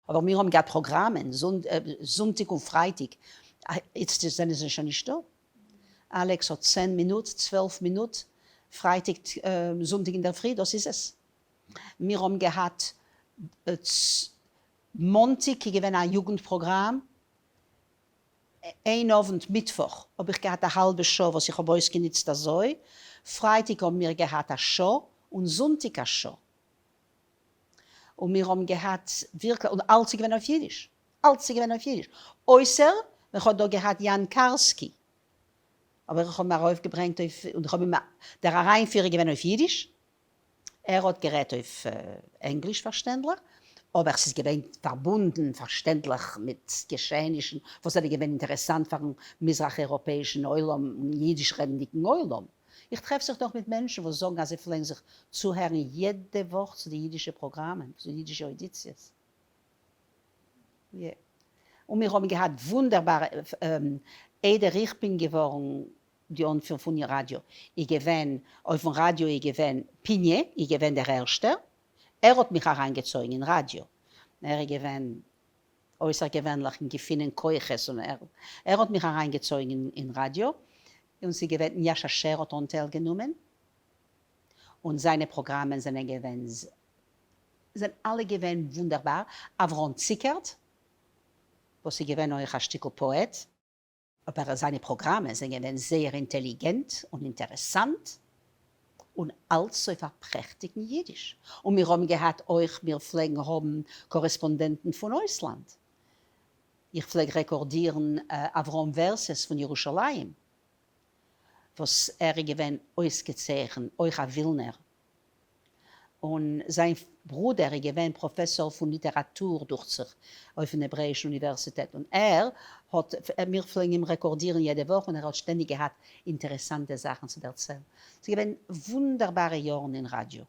Aber wir haben gehabt Programme, Sonntag und Freitag. Jetzt sind sie schon nicht da. Alex hat 10 Minuten, 12 Minuten, Freitag, Sonntag in der Früh, das ist es. Wir haben gehabt Montag, ich gewinne ein Jugendprogramm, ein Abend Mittwoch habe ich gehabt eine halbe Show, was ich habe ausgenutzt so. Freitag haben wir gehabt eine Show und Sonntag eine Show. Und wir haben gehabt wirklich, und alles gewinnt auf Jiddisch. Alles gewinnt auf Jiddisch. Äußer, wir haben da gehabt Jan Karski. Aber ich habe mir aufgebracht, und ich habe mir der Reinführer gewinnt auf Jiddisch. Hat gerät auf Englisch verständlich. Aber es ist gewinnt verbunden, verständlich mit Geschehnissen, was gewinnt interessant für den misrach-europäischen Eulam und jiddisch-redenden Eulam. Ich treffe sich doch mit Menschen, die sagen, dass sie vielleicht sich zuhören jede Woche zu den jiddischen Programmen, zu den jiddischen Auditions. Yeah. Und wir haben gehabt wunderbare, ich bin geworden, die Anführung von dem Radio. Ich gewinne, auf dem Radio, ich gewinne Pigne, ich gewinne der Erste. Hat mich hereingezogen in Radio. Gewinne äußergewöhnlich in Gefinnen Keuches. Und hat mich hereingezogen in Radio. Und sie gewinnt Jascha Scher hat Anteil genommen. Und seine Programme sind alle gewinnt wunderbar. Avron Zickert, wo sie gewinnt euch ein Stück Poet. Aber seine Programme sind gewinnt sehr intelligent und interessant. Und alles so prächtig in Jiddisch. Und wir haben gehabt, wir pflegen haben Korrespondenten von Ausland. Ich pflege rekordieren Avrom Verses von Jerusalem, was gewinnt ausgezeichnet, euch a Wilner. Und sein Bruder gewinnt Professor von Literatur durch sich auf der Hebräischen Universität. Und wir pflegen ihm rekordieren jede Woche und hat ständig gehabt interessante Sachen zu erzählen. Sie gewinnen wunderbare Jahre in Radio.